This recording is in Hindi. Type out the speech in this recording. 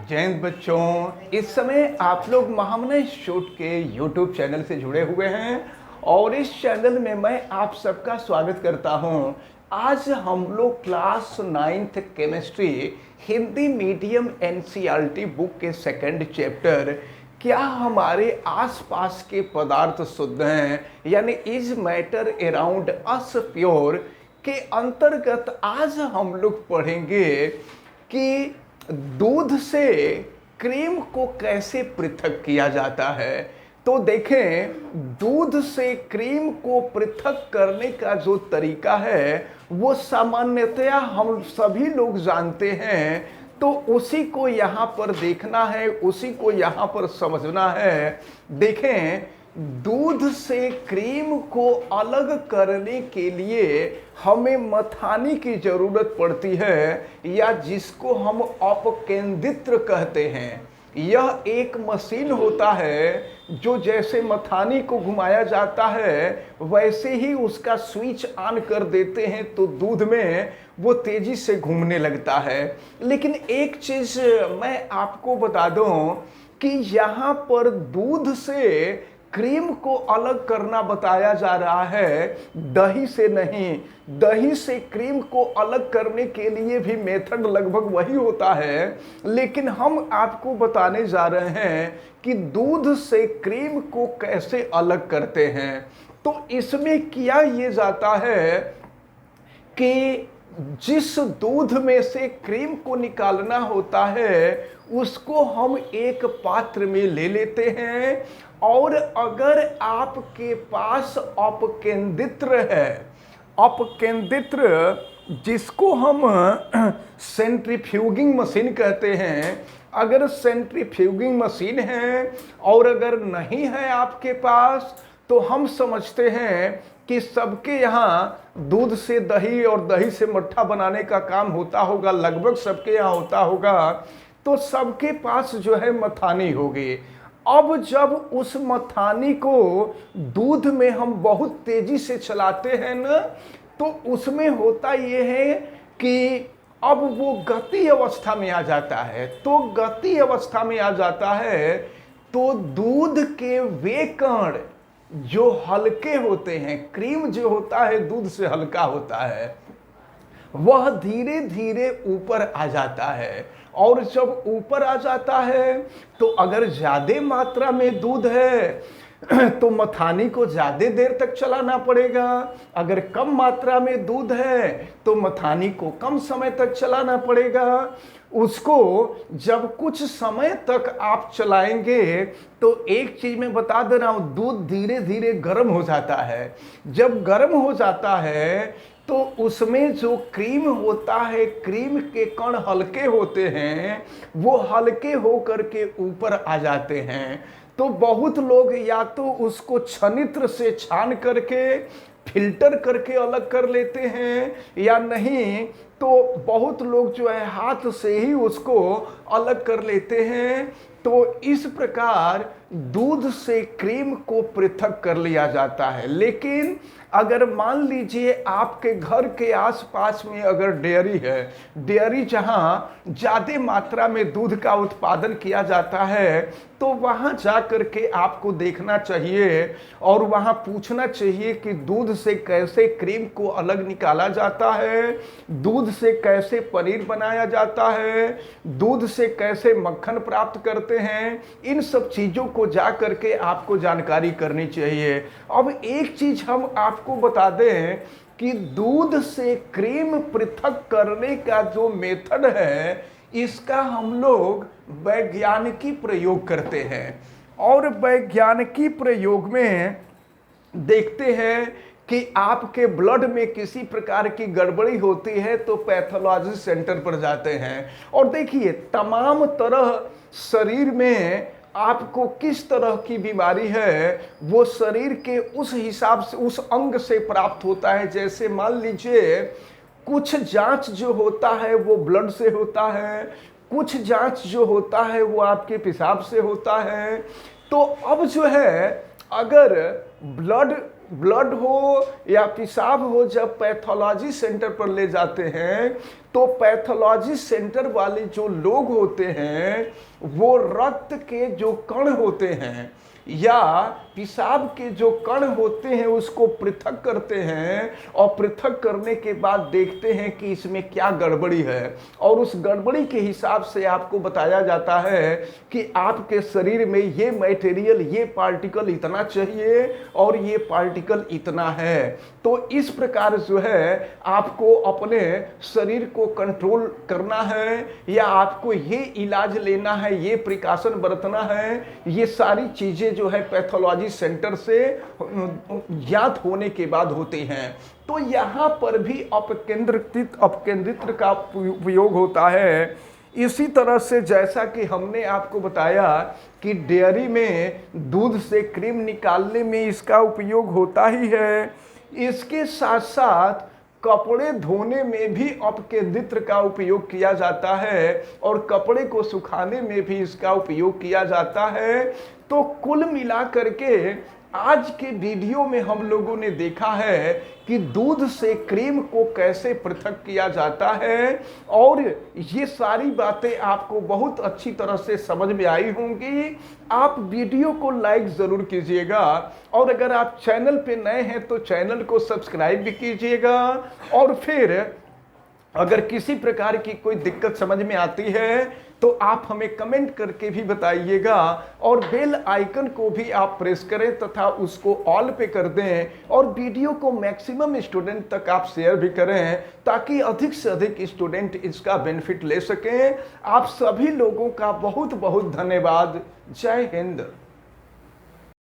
जय हिंद बच्चों। इस समय आप लोग महामना इंस्टीट्यूट के यूट्यूब चैनल से जुड़े हुए हैं और इस चैनल में मैं आप सबका स्वागत करता हूं। आज हम लोग class 9th chemistry Hindi medium NCERT book के सेकंड चैप्टर क्या हमारे आसपास के पदार्थ शुद्ध हैं यानी is matter around us pure के अंतर्गत आज हम लोग पढ़ेंगे कि दूध से क्रीम को कैसे पृथक किया जाता है। तो देखें, दूध से क्रीम को पृथक करने का जो तरीका है वो सामान्यतया हम सभी लोग जानते हैं, तो उसी को यहाँ पर देखना है, उसी को यहाँ पर समझना है। देखें, दूध से क्रीम को अलग करने के लिए हमें मथानी की जरूरत पड़ती है या जिसको हम अपकेंद्रित्र कहते हैं। यह एक मशीन होता है जो जैसे मथानी को घुमाया जाता है वैसे ही उसका स्विच ऑन कर देते हैं तो दूध में वो तेजी से घूमने लगता है। लेकिन एक चीज मैं आपको बता दूं कि यहाँ पर दूध से क्रीम को अलग करना बताया जा रहा है, दही से नहीं। दही से क्रीम को अलग करने के लिए भी मेथड लगभग वही होता है, लेकिन हम आपको बताने जा रहे हैं कि दूध से क्रीम को कैसे अलग करते हैं। तो इसमें किया ये जाता है कि जिस दूध में से क्रीम को निकालना होता है उसको हम एक पात्र में ले लेते हैं, और अगर आपके पास अपकेंद्रित्र है, अपकेंद्रित्र जिसको हम सेंट्रीफ्यूगिंग मशीन कहते हैं, अगर सेंट्रीफ्यूगिंग मशीन है और अगर नहीं है आपके पास तो हम समझते हैं कि सबके यहाँ दूध से दही और दही से मट्ठा बनाने का काम होता होगा, लगभग सबके यहाँ होता होगा, तो सबके पास जो है मथानी होगी। अब जब उस मथानी को दूध में हम बहुत तेजी से चलाते हैं ना, तो उसमें होता ये है कि अब वो गति अवस्था में आ जाता है। तो गति अवस्था में आ जाता है तो दूध के वे कण जो हल्के होते हैं, क्रीम जो होता है दूध से हल्का होता है, वह धीरे धीरे ऊपर आ जाता है। और जब ऊपर आ जाता है तो अगर ज्यादा मात्रा में दूध है तो मथानी को ज्यादा देर तक चलाना पड़ेगा, अगर कम मात्रा में दूध है तो मथानी को कम समय तक चलाना पड़ेगा। उसको जब कुछ समय तक आप चलाएंगे तो एक चीज मैं बता दे रहा हूं, दूध धीरे धीरे गर्म हो जाता है। जब गर्म हो जाता है तो उसमें जो क्रीम होता है, क्रीम के कण हल्के होते हैं, वो हल्के होकर के ऊपर आ जाते हैं। तो बहुत लोग या तो उसको छनित्र से छान करके फिल्टर करके अलग कर लेते हैं, या नहीं तो बहुत लोग जो है हाथ से ही उसको अलग कर लेते हैं। तो इस प्रकार दूध से क्रीम को पृथक कर लिया जाता है। लेकिन अगर मान लीजिए आपके घर के आसपास में अगर डेयरी है, डेयरी जहां ज्यादा मात्रा में दूध का उत्पादन किया जाता है, तो वहां जाकर के आपको देखना चाहिए और वहां पूछना चाहिए कि दूध से कैसे क्रीम को अलग निकाला जाता है, दूध से कैसे पनीर बनाया जाता है, दूध से कैसे मक्खन प्राप्त करते हैं। इन सब चीजों को जा करके आपको जानकारी करनी चाहिए। अब एक चीज हम आपको बता दें कि दूध से क्रीम पृथक करने का जो मेथड है इसका हम लोग वैज्ञानिकी प्रयोग करते हैं, और वैज्ञानिकी प्रयोग में देखते हैं कि आपके ब्लड में किसी प्रकार की गड़बड़ी होती है तो पैथोलॉजी सेंटर पर जाते हैं और देखिए तमाम तरह शरीर में आपको किस तरह की बीमारी है वो शरीर के उस हिसाब से उस अंग से प्राप्त होता है। जैसे मान लीजिए कुछ जांच जो होता है वो ब्लड से होता है, कुछ जांच जो होता है वो आपके पेशाब से होता है। तो अब जो है अगर ब्लड ब्लड हो या पेशाब हो, जब पैथोलॉजी सेंटर पर ले जाते हैं तो पैथोलॉजी सेंटर वाले जो लोग होते हैं वो रक्त के जो कण होते हैं या पेशाब के जो कण होते हैं उसको पृथक करते हैं, और पृथक करने के बाद देखते हैं कि इसमें क्या गड़बड़ी है, और उस गड़बड़ी के हिसाब से आपको बताया जाता है कि आपके शरीर में ये मटेरियल, ये पार्टिकल इतना चाहिए और ये पार्टिकल इतना है। तो इस प्रकार जो है आपको अपने शरीर को कंट्रोल करना है या आपको ये इलाज लेना है, ये प्रिकॉशन बरतना है, ये सारी चीजें जो है पैथोलॉजी सेंटर से ज्ञात होने के बाद होती हैं। तो यहाँ पर भी अपकेंद्रित का उपयोग होता है। इसी तरह से जैसा कि हमने आपको बताया कि डेयरी में दूध से क्रीम निकालने में इसका उपयोग होता ही है, इसके साथ साथ कपड़े धोने में भी अपकेंद्रित का उपयोग किया जाता है और कपड़े को सुखाने में भी इसका उपयोग किया जाता है। तो कुल मिलाकर के आज के वीडियो में हम लोगों ने देखा है कि दूध से क्रीम को कैसे पृथक किया जाता है, और ये सारी बातें आपको बहुत अच्छी तरह से समझ में आई होंगी। आप वीडियो को लाइक जरूर कीजिएगा, और अगर आप चैनल पे नए हैं तो चैनल को सब्सक्राइब भी कीजिएगा, और फिर अगर किसी प्रकार की कोई दिक्कत समझ में आती है तो आप हमें कमेंट करके भी बताइएगा, और बेल आइकन को भी आप प्रेस करें तथा उसको ऑल पे कर दें, और वीडियो को मैक्सिमम स्टूडेंट तक आप शेयर भी करें ताकि अधिक से अधिक स्टूडेंट इसका बेनिफिट ले सकें। आप सभी लोगों का बहुत बहुत धन्यवाद। जय हिंद।